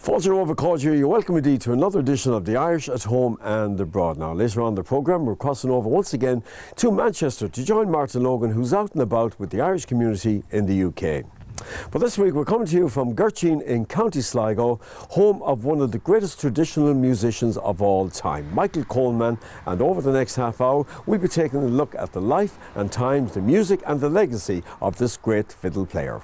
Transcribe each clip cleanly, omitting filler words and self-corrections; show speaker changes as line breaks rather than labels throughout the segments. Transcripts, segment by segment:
Fáilte over Cáid here. You're welcome indeed to another edition of the Irish at Home and Abroad. Now, later on in the programme, we're crossing over once again to Manchester to join Martin Logan, who's out and about with the Irish community in the UK. But this week, we're coming to you from Gurteen in County Sligo, home of one of the greatest traditional musicians of all time, Michael Coleman. And over the next half hour, we'll be taking a look at the life and times, the music and the legacy of this great fiddle player.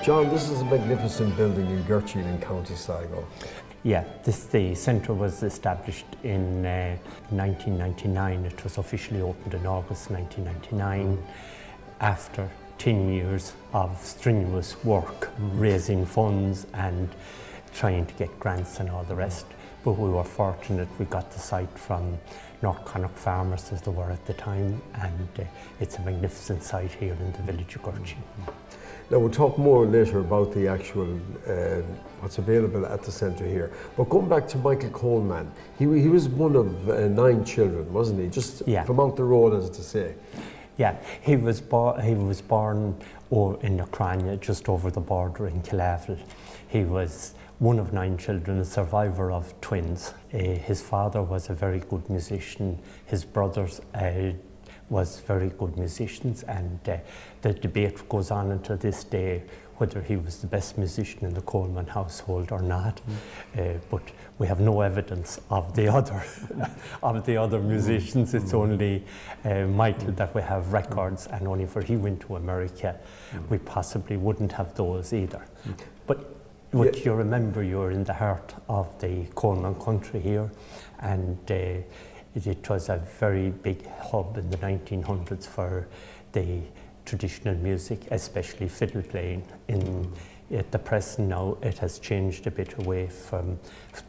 John, this is a magnificent building in Gurteen in County Sligo.
Yeah, the centre was established in 1999. It was officially opened in August 1999 after 10 years of strenuous work, raising funds and trying to get grants and all the rest. But we were fortunate, we got the site from North Connacht farmers as they were at the time, and it's a magnificent site here in the village of Gurteen.
Now, we'll talk more later about the actual, what's available at the centre here. But going back to Michael Coleman, he was one of 9 children, wasn't he? Just from out the road, as to say. Yeah,
he was born in Ucrania, just over the border in Killavel. He was one of 9 children, a survivor of twins. His father was a very good musician. His brothers was very good musicians, and the debate goes on until this day whether he was the best musician in the Coleman household or not. But we have no evidence of the other musicians. It's only Michael that we have records, and only for he went to America, we possibly wouldn't have those either. But you remember, you're in the heart of the Coleman country here, and it was a very big hub in the 1900s for the traditional music, especially fiddle playing. At the present now, it has changed a bit away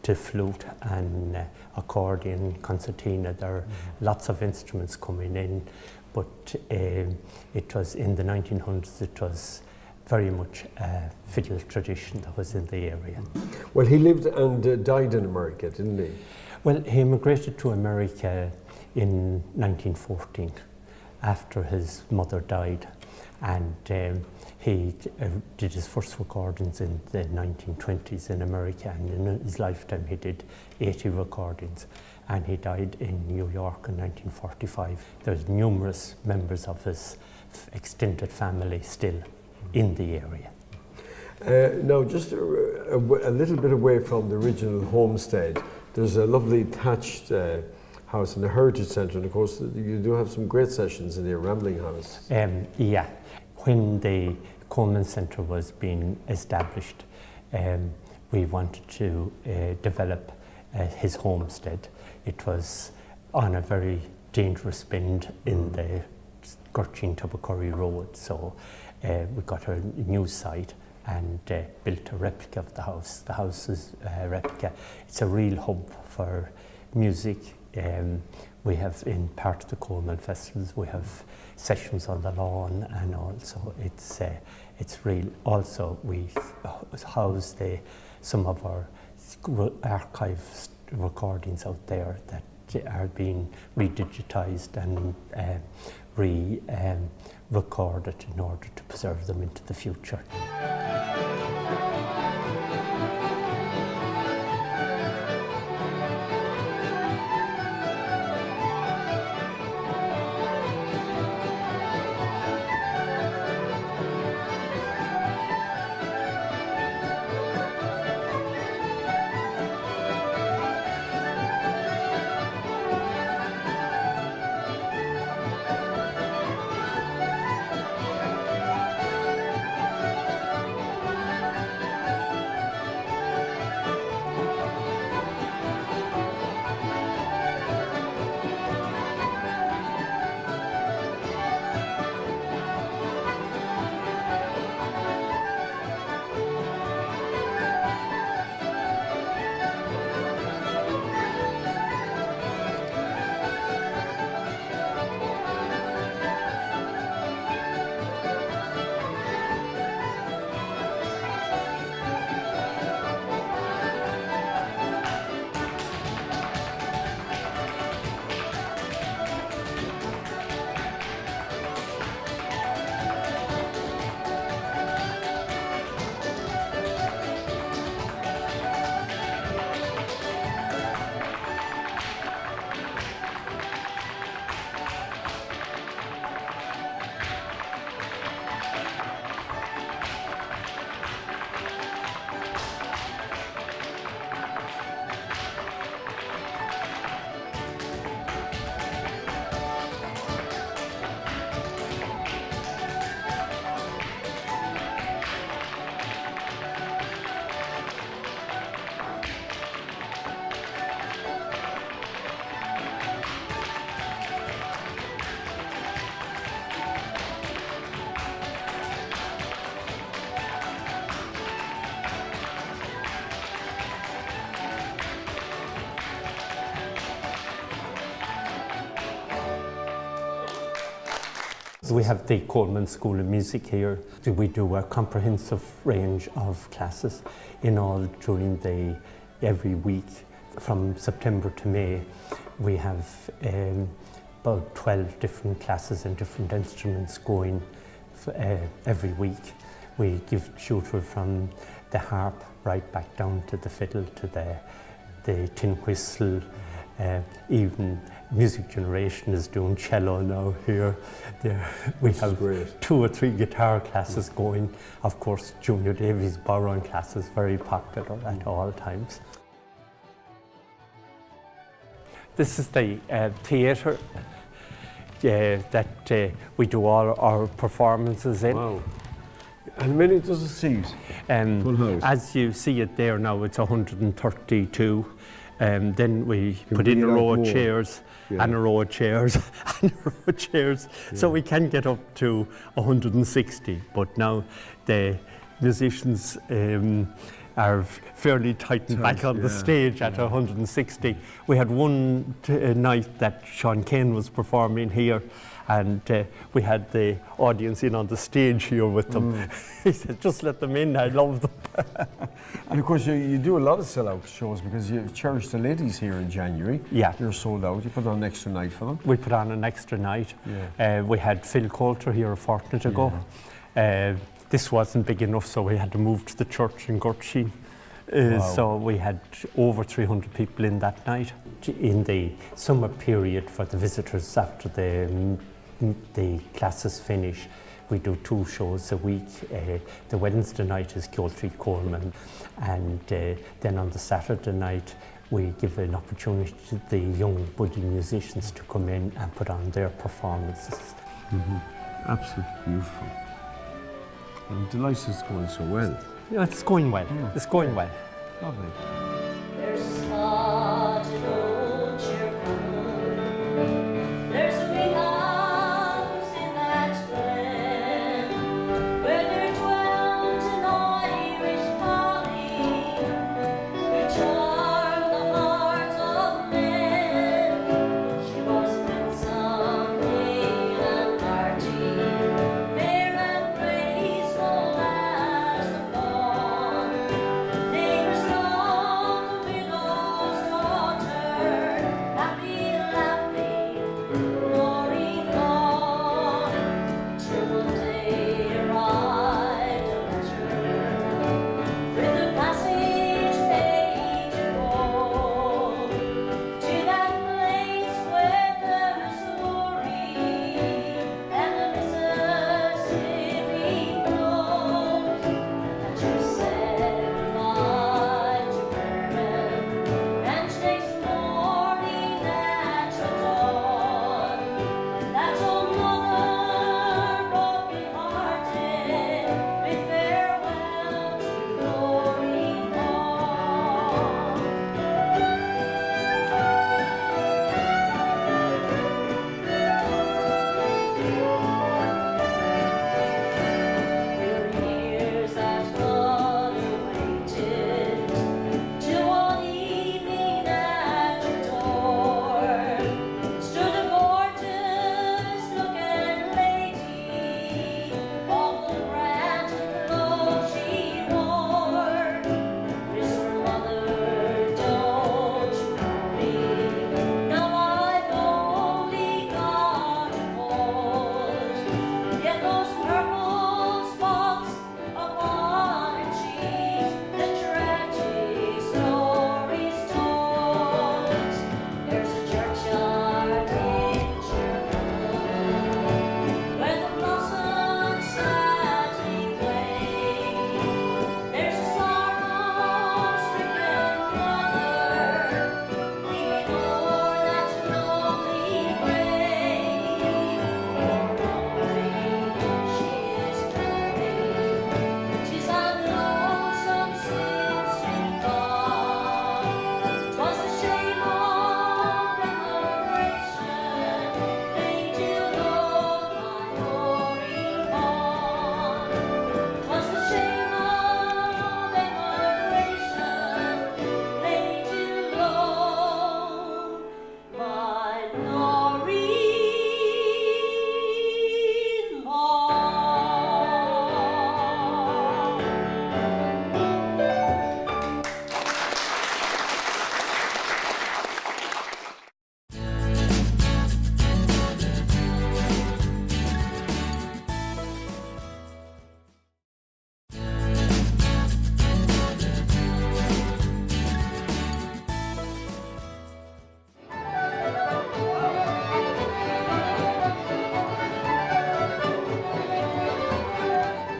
to flute and accordion, concertina. There are lots of instruments coming in, but it was in the 1900s, it was very much a fiddle tradition that was in the area.
Well, he lived and died in America, didn't he?
Well, he immigrated to America in 1914 after his mother died, and he did his first recordings in the 1920s in America, and in his lifetime he did 80 recordings, and he died in New York in 1945. There's numerous members of his extended family still in the area.
Now, just a little bit away from the original homestead, there's a lovely thatched house in the Heritage Centre, and of course you do have some great sessions in the Rambling House.
Yeah, when the Coleman Centre was being established, we wanted to develop his homestead. It was on a very dangerous bend in the Gurteen Tubbercurry Road, so we got a new site and built a replica of the house. The house is a replica. It's a real hub for music. We have, in part of the Coleman festivals, we have sessions on the lawn, and also it's real. Also, we house some of our archive recordings out there that are being redigitized and recorded in order to preserve them into the future.
classes?
We have the Coleman School of Music here. We do a comprehensive range of classes in all during every week. From September to May, we have about 12 different classes and different instruments going every week. We give tutor from the harp right back down to the fiddle, to the tin whistle. Even Music Generation is doing cello now here. We have 2 or 3 guitar classes going. Of course, Junior Davies borrowing classes, very popular at all times. This is the theatre that we do all our performances in.
Wow. And many does it seat? Full house.
As you see it there now, it's 132. Then we put in a row of chairs, and a row of chairs, and a row of chairs. So we can get up to 160. But now the musicians are fairly tightened back on the stage at 160. We had one night that Sean Kane was performing here, and we had the audience in on the stage here with them. He said, just let them in, I love them.
And of course, you do a lot of sell-out shows because you cherish the ladies here in January.
Yeah.
They're sold out. You put on an extra night for them.
We put on an extra night. We had Phil Coulter here a fortnight ago. This wasn't big enough, so we had to move to the church in Gurteen. So we had over 300 people in that night. In the summer period for the visitors after the classes finish, we do 2 shows a week. The Wednesday night is Coleman, and then on the Saturday night we give an opportunity to the young budding musicians to come in and put on their performances.
Absolutely beautiful. I'm delighted it's going so well.
Yeah, it's going well. It's going well.
Lovely.
There's a spot in old Cherbourg. There's a wee house in that glen where there dwelt an Irish collie who charmed the hearts of men. She was winsome, gay and hearty, fair and graceful as the fawn. Name was Long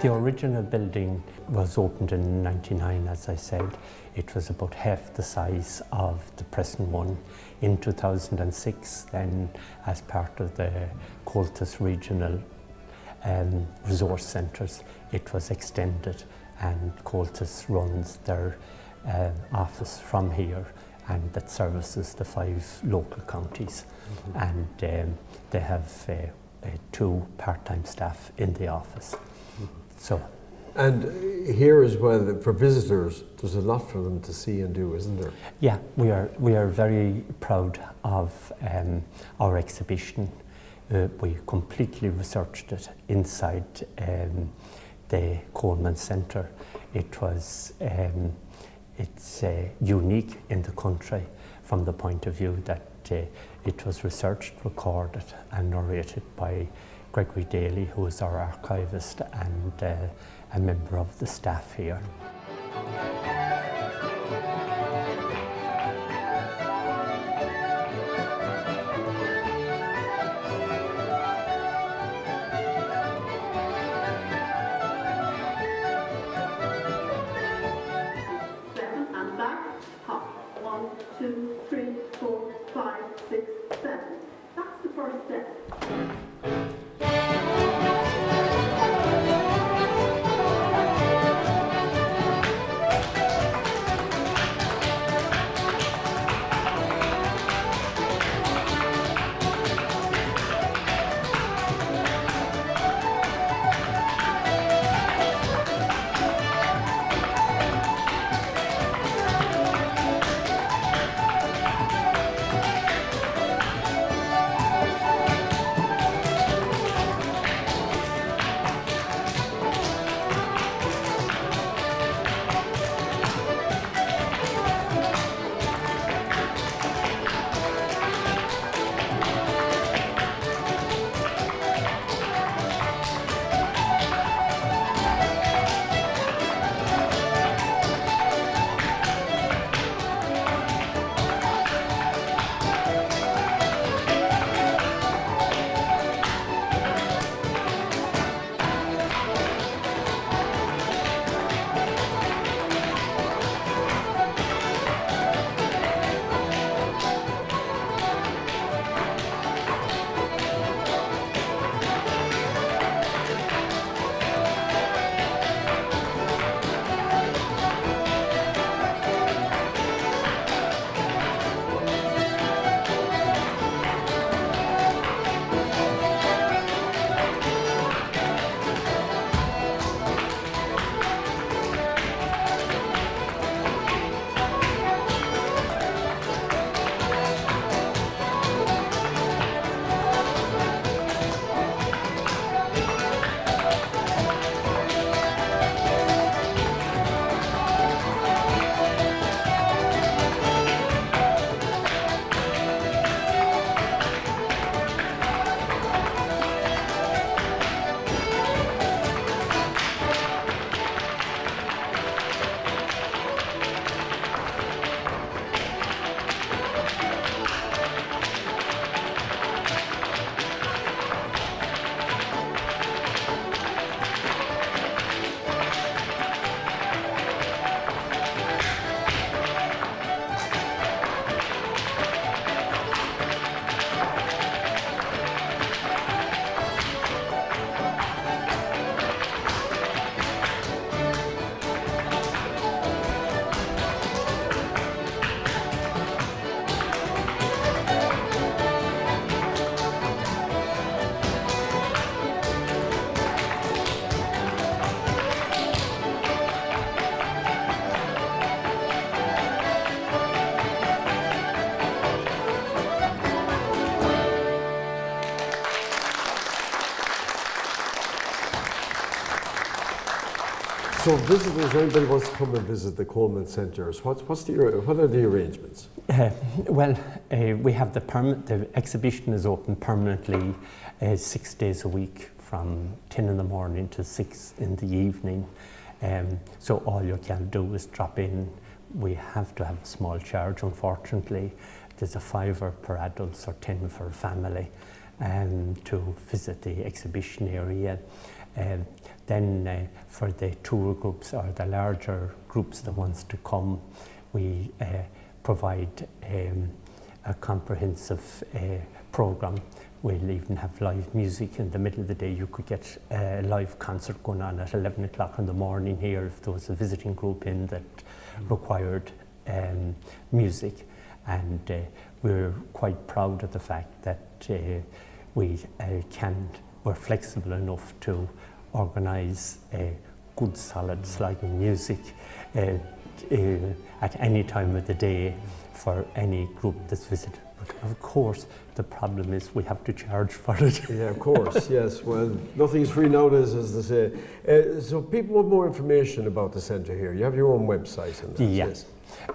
The original building was opened in 99, as I said. It was about half the size of the present one. In 2006, then, as part of the Coltis Regional Resource Centres, it was extended, and Coltis runs their office from here, and that services the 5 local counties. And they have 2 part-time staff in the office. So,
and here as well, for visitors, there's a lot for them to see and do, isn't there?
yeah, we are very proud of our exhibition. We completely researched it inside the Coleman Centre. It was it's unique in the country from the point of view that it was researched, recorded and narrated by Gregory Daly, who is our archivist and a member of the staff here.
And back, hop. 1, 2, 3, 4, 5, 6, 7. That's the first step.
So visitors, anybody wants to come and visit the Coleman Centres, what are the arrangements?
We have the exhibition is open permanently 6 days a week from 10 in the morning to 6 in the evening. So all you can do is drop in. We have to have a small charge, unfortunately. There's a £5 per adult or 10 for a family to visit the exhibition area. Then for the tour groups or the larger groups that wants to come, we provide a comprehensive program. We'll even have live music in the middle of the day. You could get a live concert going on at 11 o'clock in the morning here if there was a visiting group in that required music. And we're quite proud of the fact that we're flexible enough to organise good solid Sligo music at any time of the day for any group that's visited. But of course, the problem is we have to charge for it.
Yeah, of course, yes. Well, nothing's free nowadays, as they say. So people want more information about the centre here. You have your own website and that,
yes.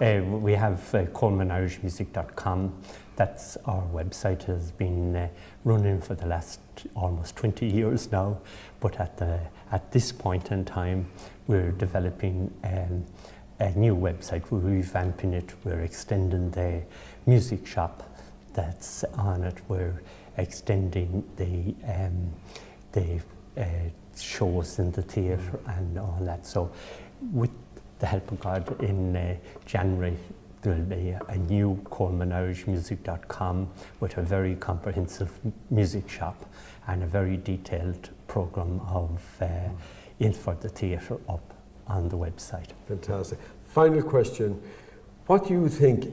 We have ColemanIrishMusic.com. That's our website. Has been running for the last almost 20 years now. But at this point in time, we're developing a new website. We're revamping it. We're extending the music shop that's on it. We're extending the shows in the theatre and all that. So with the help of God, in January there'll be a new ColemanIrishMusic.com with a very comprehensive music shop and a very detailed programme of in for the theatre up on the website.
Fantastic. Final question. What do you think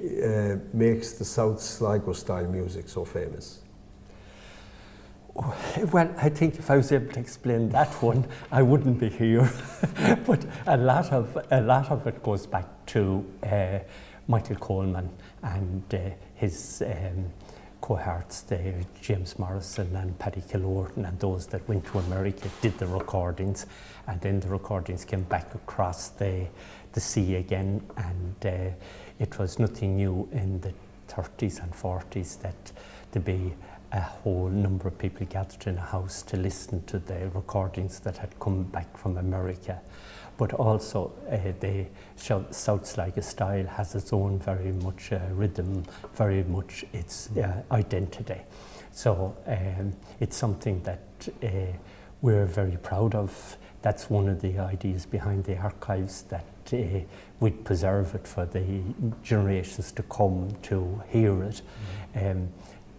makes the South Sligo style music so famous?
Well, I think if I was able to explain that one, I wouldn't be here. But a lot of it goes back to Michael Coleman and his cohorts, James Morrison and Paddy Kilorton, and those that went to America, did the recordings, and then the recordings came back across the sea again, and it was nothing new in the 30s and 40s that there'd be a whole number of people gathered in a house to listen to the recordings that had come back from America. But also the South Sligo style has its own very much rhythm, very much its identity. So it's something that we're very proud of. That's one of the ideas behind the archives, that we'd preserve it for the generations to come to hear it.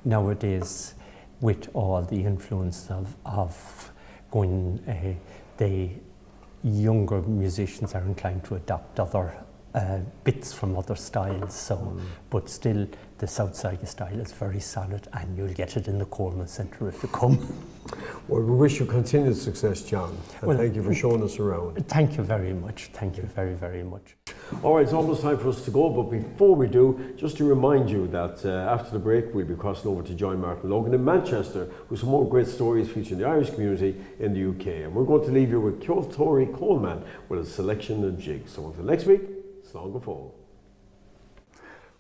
Nowadays, with all the influence of going, the younger musicians are inclined to adopt other bits from other styles. So, but still, the South Sligo style is very solid, and you'll get it in the Coleman Centre if you come.
Well, we wish you continued success, John, and thank you for showing us around.
Thank you very much. Thank you very, very much.
All right, it's almost time for us to go, but before we do, just to remind you that after the break, we'll be crossing over to join Martin Logan in Manchester with some more great stories featuring the Irish community in the UK. And we're going to leave you with Coleman with a selection of jigs. So until next week, slán go fóill.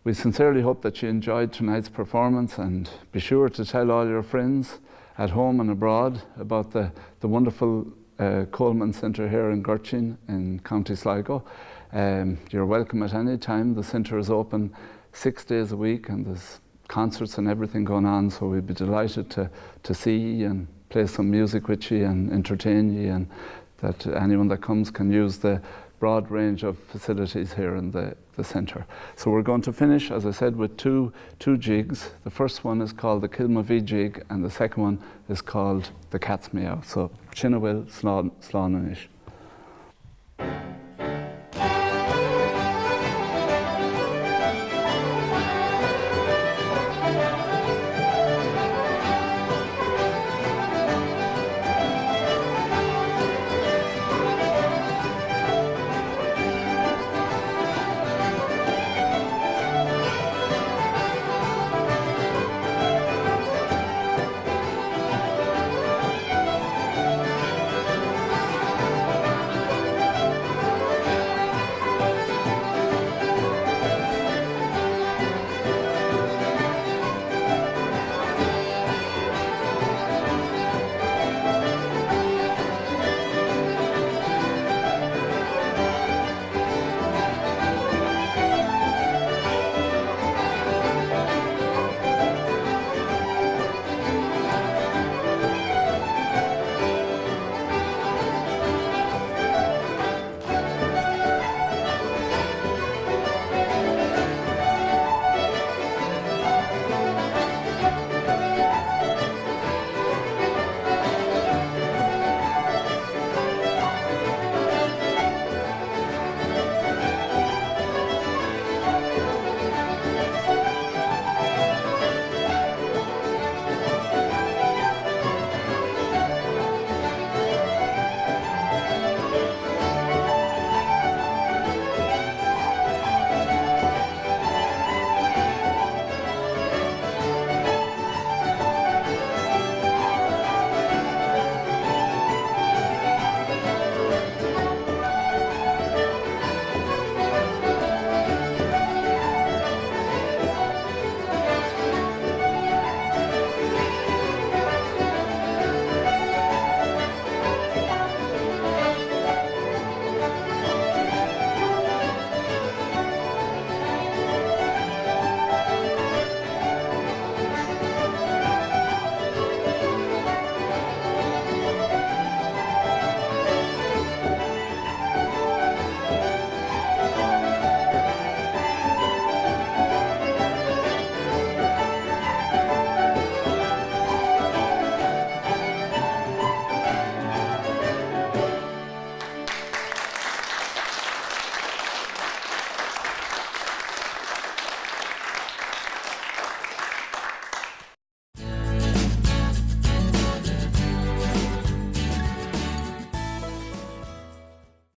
We sincerely hope that you enjoyed tonight's performance, and be sure to tell all your friends at home and abroad about the wonderful Coleman Centre here in Gurteen in County Sligo. You're welcome at any time. The centre is open 6 days a week, and there's concerts and everything going on, so we'd be delighted to see you and play some music with you and entertain you, and that anyone that comes can use the broad range of facilities here in the centre. So we're going to finish, as I said, with two jigs. The first one is called the Kilmavee jig, and the second one is called the Cat's Meow. So Chinna Will, Slán Slán Anish.